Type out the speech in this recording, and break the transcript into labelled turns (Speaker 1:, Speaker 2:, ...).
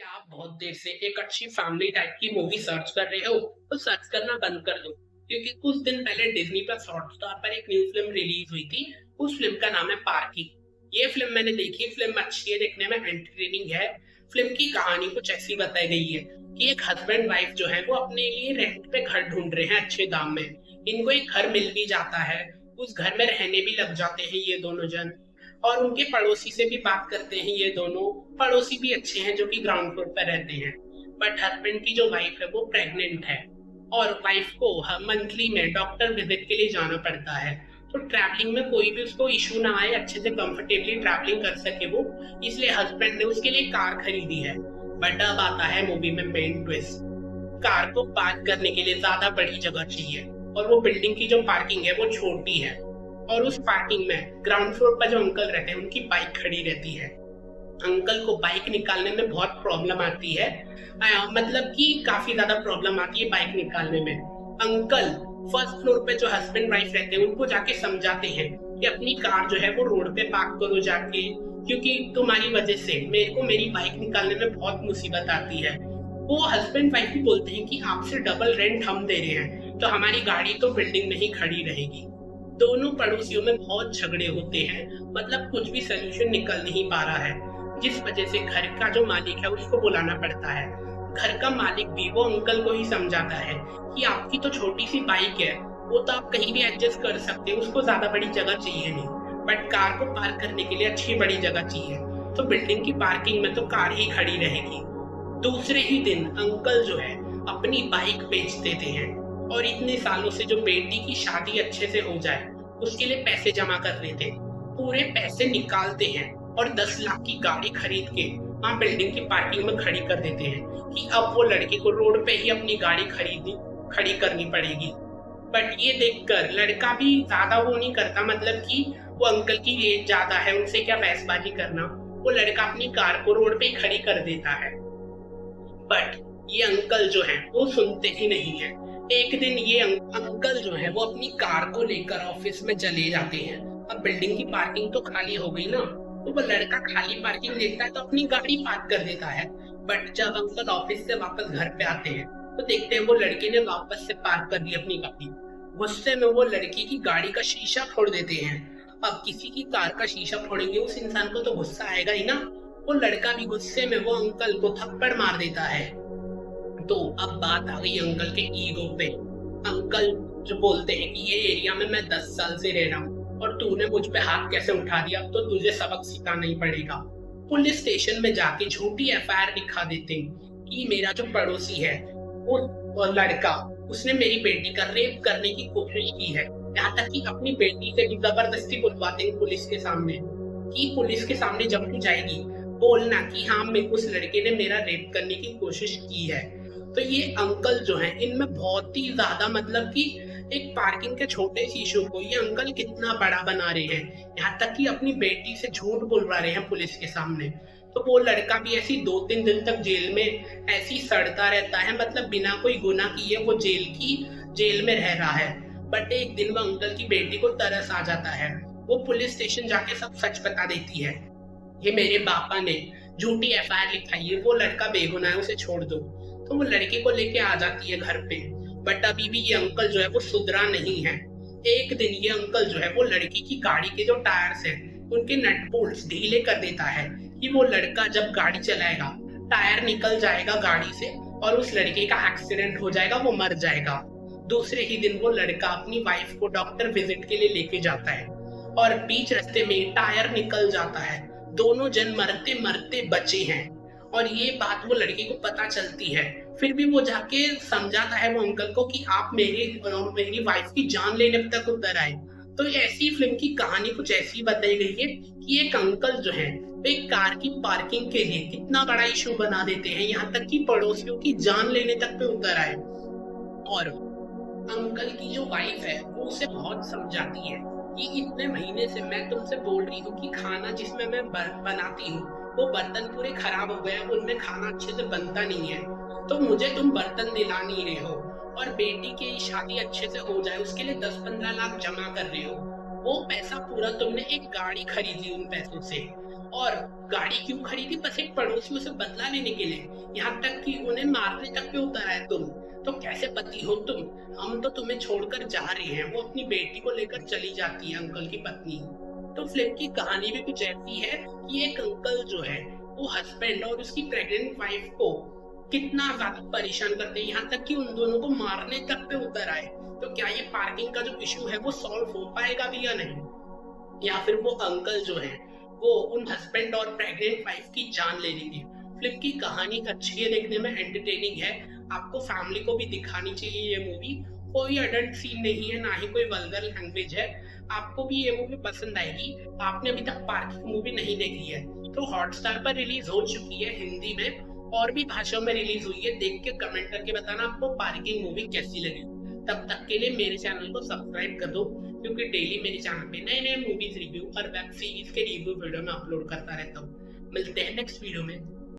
Speaker 1: क्या आप बहुत देर से एक अच्छी फैमिली टाइप की मूवी सर्च कर रहे हो तो सर्च करना बंद कर दो, क्योंकि कुछ दिन पहले डिज्नी प्लस हॉटस्टार पर एक न्यू फिल्म रिलीज हुई थी। उस फिल्म का नाम है पार्किंग। ये फिल्म मैंने देखी। फिल्म अच्छी है, देखने में एंटरटेनिंग है। फिल्म की कहानी कुछ ऐसी बताई गई है कि एक हस्बैंड वाइफ जो है वो अपने लिए रेंट पे घर ढूंढ रहे हैं अच्छे दाम में। इनको एक घर मिल भी जाता है। उस घर में रहने भी लग जाते हैं ये दोनों जन। और उनके पड़ोसी से भी बात करते हैं ये दोनों। पड़ोसी भी अच्छे हैं जो कि ग्राउंड फ्लोर पर रहते हैं। बट हस्बैंड की जो वाइफ है वो प्रेग्नेंट है। और वाइफ को मंथली में डॉक्टर विजिट के लिए जाना पड़ता है। तो ट्रैवलिंग में कोई भी उसको इशू ना आए, अच्छे से कंफर्टेबली ट्रैवलिंग कर सके वो, इसलिए हस्बैंड ने उसके लिए कार खरीदी है। बट अब आता है मूवी में मेन ट्विस्ट। कार को पार्क करने के लिए ज्यादा बड़ी जगह चाहिए, और वो बिल्डिंग की जो पार्किंग है वो छोटी है। और उस पार्किंग में ग्राउंड फ्लोर पर जो अंकल रहते हैं उनकी बाइक खड़ी रहती है। अंकल को बाइक निकालने में बहुत प्रॉब्लम आती है। मतलब कि काफी ज्यादा प्रॉब्लम आती है बाइक निकालने में। अंकल फर्स्ट फ्लोर पे जो हस्बैंड वाइफ रहते हैं उनको जाके समझाते हैं कि अपनी कार जो है वो रोड पे पार्क करो जाके, क्योंकि तुम्हारी वजह से मेरे को मेरी बाइक निकालने में बहुत मुसीबत आती है। वो हस्बैंड वाइफ भी बोलते हैं कि आपसे डबल रेंट हम दे रहे हैं तो हमारी गाड़ी तो बिल्डिंग में ही खड़ी रहेगी। दोनों पड़ोसियों में बहुत झगड़े होते हैं। मतलब कुछ भी सोल्यूशन निकल नहीं पा रहा है, जिस वजह से घर का जो मालिक है उसको बुलाना पड़ता है। घर का मालिक भी वो अंकल को ही समझाता है कि आपकी तो छोटी सी बाइक है, वो तो आप कहीं भी एडजस्ट कर सकते हैं, उसको ज्यादा बड़ी जगह चाहिए नहीं। बट कार को पार्क करने के लिए अच्छी बड़ी जगह चाहिए, तो बिल्डिंग की पार्किंग में तो कार ही खड़ी रहेगी। दूसरे ही दिन अंकल जो है अपनी बाइक बेच देते हैं, और इतने सालों से जो बेटी की शादी अच्छे से हो जाए उसके लिए पैसे जमा कर लेते हैं। पूरे पैसे निकालते हैं और 10 लाख की गाड़ी खरीद के वहाँ बिल्डिंग की पार्किंग में खड़ी कर देते हैं कि अब वो लड़के को रोड पे ही अपनी गाड़ी खड़ी करनी पड़ेगी। बट ये देखकर लड़का भी ज्यादा वो नहीं करता, मतलब कि वो अंकल की एज ज्यादा है, उनसे क्या बहसबाजी करना। वो लड़का अपनी कार को रोड पे ही खड़ी कर देता है। बट ये अंकल जो है वो सुनते ही नहीं है। एक दिन ये अंकल जो है वो अपनी कार को लेकर ऑफिस में चले जाते हैं। अब बिल्डिंग की पार्किंग तो खाली हो गई ना, तो वो लड़का खाली पार्किंग देखता है तो अपनी गाड़ी पार्क कर देता है। बट जब अंकल ऑफिस से वापस घर पे आते हैं तो देखते हैं वो लड़के ने वापस से पार्क कर दी अपनी गाड़ी। गुस्से में वो लड़की की गाड़ी का शीशा फोड़ देते हैं। अब किसी की कार का शीशा फोड़ेंगे, उस इंसान को तो गुस्सा आएगा ही ना। वो लड़का भी गुस्से में वो अंकल को थप्पड़ मार देता है। तो अब बात आ गई अंकल के ईगो पे। अंकल जो बोलते हैं कि ये एरिया में मैं 10 साल से रह रहा हूँ और तूने मुझ पे हाथ कैसे उठा दिया, अब तो तुझे सबक सिखाना ही पड़ेगा। पुलिस स्टेशन में जाके झूठी एफआईआर लिखा देते हैं कि मेरा जो पड़ोसी है वो लड़का, उसने मेरी बेटी का रेप करने की कोशिश की है। यहाँ तक कि अपनी बेटी से भी जबरदस्ती बुलवाते हैं पुलिस के सामने कि पुलिस के सामने जब तू जाएगी बोलना कि हाँ उस लड़के ने मेरा रेप करने की कोशिश की है। तो ये अंकल जो हैं इनमें बहुत ही ज्यादा, मतलब कि एक पार्किंग के छोटे सी इशू को ये अंकल कितना बड़ा बना रहे हैं। यहाँ तक कि अपनी बेटी से झूठ बुलवा रहे हैं पुलिस के सामने। तो वो लड़का भी ऐसी 2-3 दिन तक जेल में ऐसी सड़ता रहता है, मतलब बिना कोई गुनाह किए वो जेल में रह रहा है। बट एक दिन वो अंकल की बेटी को तरस आ जाता है। वो पुलिस स्टेशन जाके सब सच बता देती है, ये मेरे पापा ने झूठी एफआईआर लिखाई है, वो लड़का बेगुनाह है, उसे छोड़ दो। तो वो लड़के को लेके आ जाती है घर पे। बट अभी भी ये अंकल जो है वो सुधरा नहीं है। एक दिन ये अंकल जो है वो लड़की की गाड़ी के जो टायर्स हैं उनके नट बोल्ट्स ढीले कर देता है कि वो लड़का जब गाड़ी चलाएगा टायर निकल जाएगा गाड़ी से और उस लड़के का एक्सीडेंट हो जाएगा, वो मर जाएगा। दूसरे ही दिन वो लड़का अपनी वाइफ को डॉक्टर विजिट के लिए लेके जाता है और बीच रास्ते में टायर निकल जाता है। दोनों जन मरते मरते बचे हैं और ये बात वो लड़की को पता चलती है। फिर भी वो जाके समझाता है वो अंकल को कि आप मेरी वाइफ की जान लेने तक उतर आए। तो ऐसी फिल्म की कहानी कुछ ऐसी बताई गई है कि एक अंकल जो है एक कार की पार्किंग के लिए कितना बड़ा इशू बना देते हैं, यहाँ तक कि पड़ोसियों की जान लेने तक पे उतर आए। और अंकल की जो वाइफ है वो उसे बहुत समझाती है कि इतने महीने से मैं तुमसे बोल रही हूँ कि खाना जिसमें मैं बनाती हूँ वो बर्तन पूरे खराब हो गए, उनमें खाना अच्छे से बनता नहीं है, तो मुझे तुम बर्तन दिला नहीं रहे हो। और बेटी की शादी अच्छे से हो जाए उसके लिए 10-15 लाख जमा कर रहे हो। वो पैसा पूरा तुमने एक गाड़ी खरीदी उन पैसों से। और गाड़ी क्यों खरीदी? बस एक पड़ोसियों से बदला लेने के लिए। यहाँ तक कि उन्हें मारने तक पे उतर आए तुम। तो कैसे पति हो तुम? हम तो तुम्हें छोड़कर जा रहे हैं। वो अपनी बेटी को लेकर चली जाती है, अंकल की पत्नी। तो फिल्म की कहानी भी कुछ ऐसी है कि एक अंकल जो है वो हस्बैंड और उसकी प्रेग्नेंट वाइफ को कितना ज्यादा परेशान करते हैं, यहाँ तक कि उन दोनों को मारने तक पे उतर आए। तो क्या ये पार्किंग का जो इशू है वो सॉल्व हो पाएगा भी या नहीं? या फिर वो अंकल जो है वो उन हस्बैंड और प्रेग्नेंट वाइफ की जान ले लेंगे। फिल्म की कहानी अच्छी है, देखने में एंटरटेनिंग है। आपको फैमिली को भी दिखानी चाहिए ये मूवी। कोई अडल्ट सीन नहीं है, ना ही कोई वल्गर लैंग्वेज है। आपको भी ये मूवी पसंद आएगी। आपने अभी तक पार्किंग मूवी नहीं देखी है तो हॉटस्टार पर रिलीज हो चुकी है हिंदी में, और भी भाषाओं में रिलीज हुई है। देख के कमेंट करके बताना आपको पार्किंग मूवी कैसी लगी। तब तक के लिए मेरे चैनल को सब्सक्राइब कर दो, क्योंकि डेली मेरे चैनल पे नए नए मूवीज रिव्यू और वेब सीरीज के रिव्यू वीडियो में अपलोड करता रहता हूँ। मिलते हैं नेक्स्ट वीडियो में।